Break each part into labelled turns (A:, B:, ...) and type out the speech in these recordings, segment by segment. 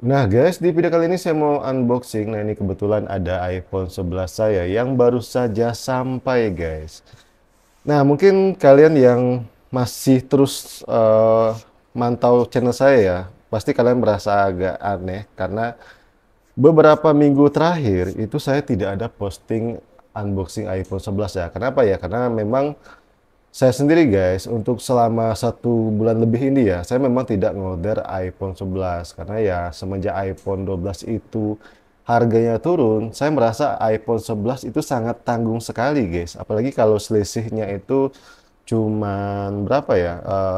A: Nah guys, di video kali ini saya mau unboxing. Nah ini kebetulan ada iPhone 11 saya yang baru saja sampai guys. Nah mungkin kalian yang masih terus mantau channel saya ya, pasti kalian merasa agak aneh karena beberapa minggu terakhir itu saya tidak ada posting unboxing iPhone 11 ya. Kenapa ya? Karena memang saya sendiri guys, untuk selama 1 bulan lebih ini ya, saya memang tidak ngorder iPhone 11 karena ya semenjak iPhone 12 itu harganya turun, saya merasa iPhone 11 itu sangat tanggung sekali guys. Apalagi kalau selisihnya itu cuman berapa ya,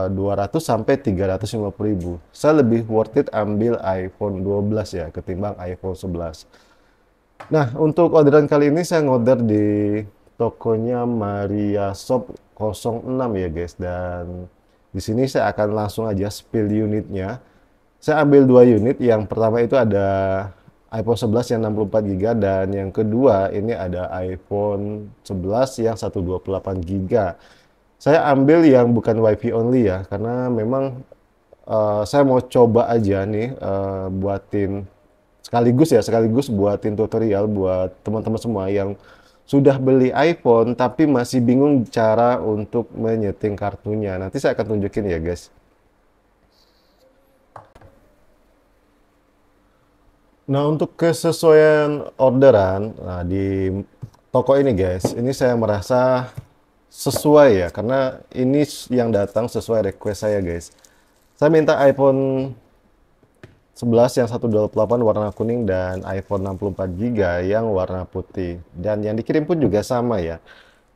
A: 200 sampai 350 ribu. Saya lebih worth it ambil iPhone 12 ya ketimbang iPhone 11. Nah, untuk orderan kali ini saya ngorder di tokonya Maria Shop 06 ya guys, dan di sini saya akan langsung aja spill unitnya. Saya ambil 2 unit. Yang pertama itu ada iPhone 11 yang 64 GB dan yang kedua ini ada iPhone 11 yang 128 GB. Saya ambil yang bukan WiFi only ya, karena memang saya mau coba aja nih buatin sekaligus buatin tutorial buat teman-teman semua yang sudah beli iPhone tapi masih bingung cara untuk menyeting kartunya. Nanti saya akan tunjukin ya guys. Nah untuk kesesuaian orderan, nah di toko ini guys, ini saya merasa sesuai ya, karena ini yang datang sesuai request saya guys. Saya minta iPhone 11 yang 128 warna kuning dan iPhone 64 GB yang warna putih. Dan yang dikirim pun juga sama ya.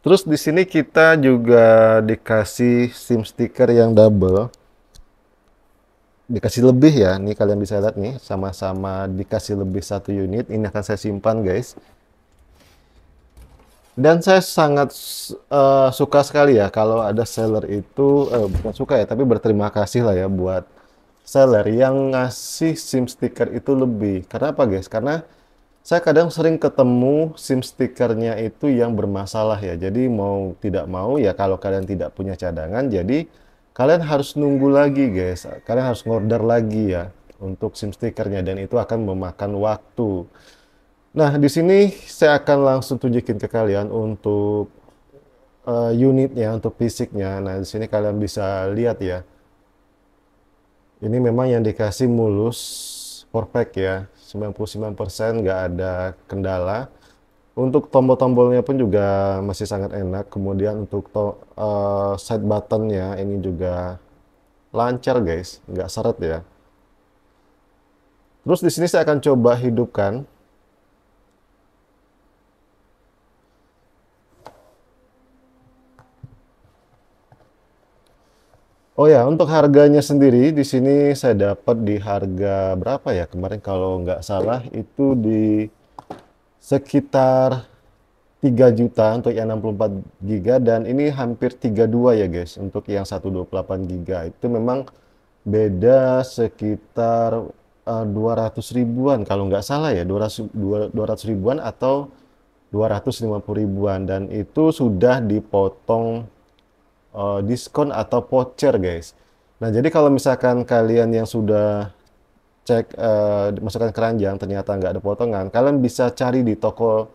A: Terus di sini kita juga dikasih SIM stiker yang double. Dikasih lebih ya. Nih kalian bisa lihat nih, sama-sama dikasih lebih 1 unit. Ini akan saya simpan guys. Dan saya sangat suka sekali ya kalau ada seller itu, bukan suka ya, tapi berterima kasih lah ya buat seller yang ngasih SIM stiker itu lebih. Karena apa guys? Karena saya kadang sering ketemu SIM stikernya itu yang bermasalah ya. Jadi mau tidak mau ya, kalau kalian tidak punya cadangan, jadi kalian harus nunggu lagi guys. Kalian harus ngorder lagi ya untuk SIM stikernya, dan itu akan memakan waktu. Nah, di sini saya akan langsung tunjukin ke kalian untuk unitnya, untuk fisiknya. Nah, di sini kalian bisa lihat ya. Ini memang yang dikasih mulus, perfect ya. 99% nggak ada kendala. Untuk tombol-tombolnya pun juga masih sangat enak. Kemudian untuk side buttonnya ini juga lancar guys, nggak seret ya. Terus di sini saya akan coba hidupkan. Oh ya, untuk harganya sendiri di sini saya dapat di harga berapa ya? Kemarin kalau nggak salah itu di sekitar 3 juta untuk yang 64 GB, dan ini hampir 32 ya guys untuk yang 128 GB. Itu memang beda sekitar 200 ribuan kalau nggak salah ya, 200 ribuan atau 250 ribuan, dan itu sudah dipotong diskon atau voucher guys. Nah jadi kalau misalkan kalian yang sudah cek masukkan keranjang ternyata nggak ada potongan, kalian bisa cari di toko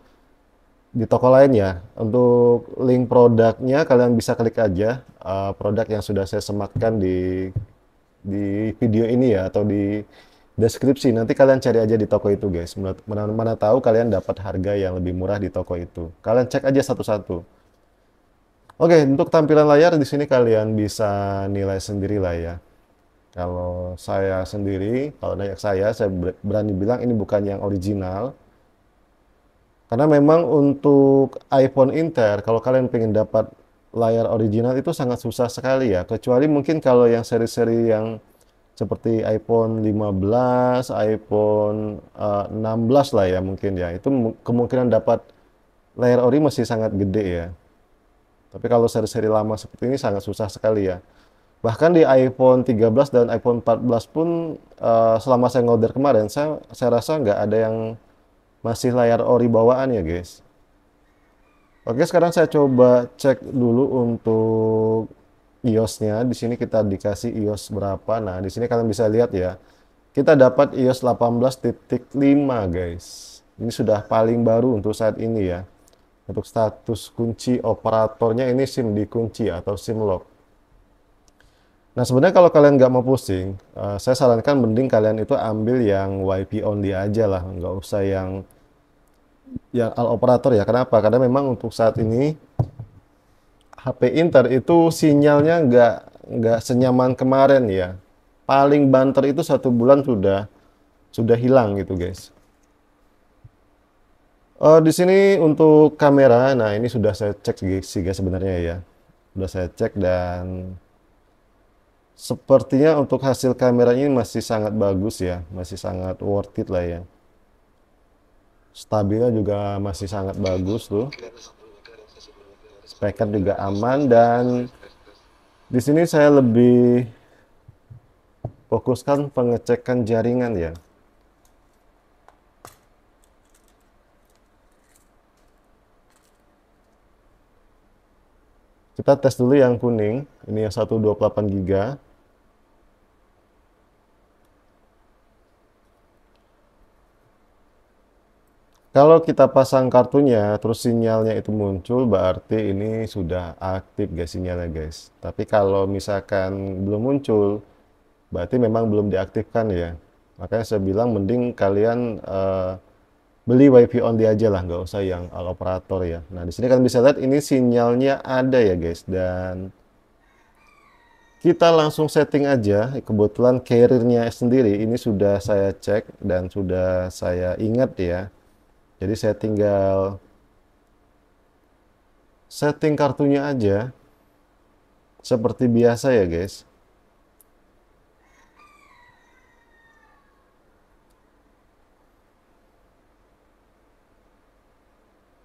A: lain ya. Untuk link produknya kalian bisa klik aja produk yang sudah saya sematkan di video ini ya, atau di deskripsi. Nanti kalian cari aja di toko itu guys. Mana tahu kalian dapat harga yang lebih murah di toko itu. Kalian cek aja satu-satu. Oke, untuk tampilan layar di sini kalian bisa nilai sendiri lah ya. Kalau saya sendiri, kalau dari saya berani bilang ini bukan yang original. Karena memang untuk iPhone Inter, kalau kalian pengen dapat layar original itu sangat susah sekali ya. Kecuali mungkin kalau yang seri-seri yang seperti iPhone 15, iPhone 16 lah ya mungkin ya. Itu kemungkinan dapat layar ori masih sangat gede ya. Tapi kalau seri-seri lama seperti ini sangat susah sekali ya. Bahkan di iPhone 13 dan iPhone 14 pun selama saya ngorder kemarin, saya rasa nggak ada yang masih layar ori bawaan ya guys. Oke, sekarang saya coba cek dulu untuk iOS-nya. Di sini kita dikasih iOS berapa. Nah, di sini kalian bisa lihat ya. kita dapat iOS 18.5 guys. Ini sudah paling baru untuk saat ini ya. Untuk status kunci operatornya ini SIM dikunci atau SIM lock. Nah sebenarnya kalau kalian nggak mau pusing, saya sarankan mending kalian itu ambil yang WiFi only aja lah, nggak usah yang all operator ya. Kenapa? Karena memang untuk saat ini HP Inter itu sinyalnya nggak senyaman kemarin ya. Paling banter itu 1 bulan sudah hilang gitu guys. Di sini untuk kamera, nah ini sudah saya cek sih guys sebenarnya ya. Sudah saya cek dan sepertinya untuk hasil kameranya ini masih sangat bagus ya, masih sangat worth it lah ya. Stabilnya juga masih sangat bagus tuh. Speaker juga aman dan di sini saya lebih fokuskan pengecekan jaringan ya. Kita tes dulu yang kuning, ini yang 128 GB. Kalau kita pasang kartunya, terus sinyalnya itu muncul, berarti ini sudah aktif guys sinyalnya guys. Tapi kalau misalkan belum muncul, berarti memang belum diaktifkan ya. Makanya saya bilang mending kalian beli WiFi only aja lah, nggak usah yang all operator ya. Nah di sini kalian bisa lihat ini sinyalnya ada ya guys, dan kita langsung setting aja. Kebetulan carrier-nya sendiri ini sudah saya cek dan sudah saya ingat ya. Jadi saya tinggal setting kartunya aja seperti biasa ya guys.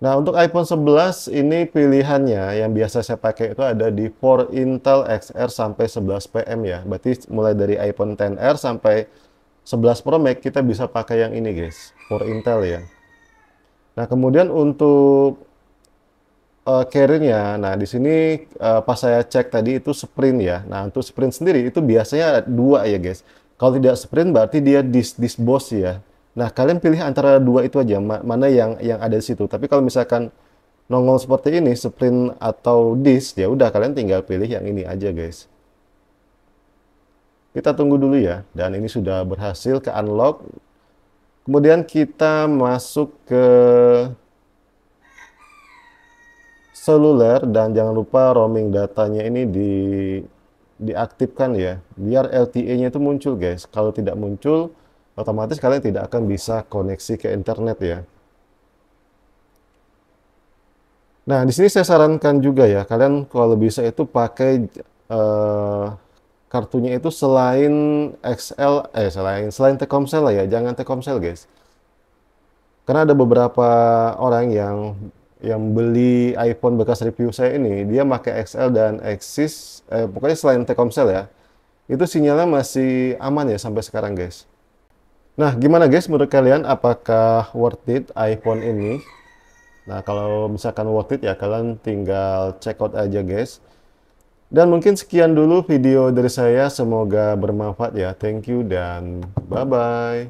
A: Nah untuk iPhone 11 ini pilihannya yang biasa saya pakai itu ada di 4 Intel XR sampai 11 PM ya. Berarti mulai dari iPhone XR sampai 11 Pro Max kita bisa pakai yang ini guys, 4 Intel ya. Nah kemudian untuk carrier-nya, nah di sini pas saya cek tadi itu Sprint ya. Nah untuk Sprint sendiri itu biasanya ada 2 ya guys. Kalau tidak Sprint berarti dia dis BOSS ya. Nah kalian pilih antara 2 itu aja, mana yang ada di situ. Tapi kalau misalkan nongol seperti ini, Sprint atau dis, ya udah kalian tinggal pilih yang ini aja guys. Kita tunggu dulu ya, dan ini sudah berhasil ke unlock. Kemudian kita masuk ke seluler dan jangan lupa roaming datanya ini diaktifkan ya, biar LTE-nya itu muncul guys. Kalau tidak muncul, otomatis kalian tidak akan bisa koneksi ke internet ya. Nah, di sini saya sarankan juga ya, kalian kalau bisa itu pakai kartunya itu selain XL, selain Telkomsel lah ya, jangan Telkomsel guys. Karena ada beberapa orang yang beli iPhone bekas review saya ini, dia pakai XL dan Axis, pokoknya selain Telkomsel ya, itu sinyalnya masih aman ya sampai sekarang guys. Nah, gimana guys menurut kalian, apakah worth it iPhone ini? Nah, kalau misalkan worth it ya kalian tinggal check out aja guys. Dan mungkin sekian dulu video dari saya, semoga bermanfaat ya. Thank you dan bye-bye.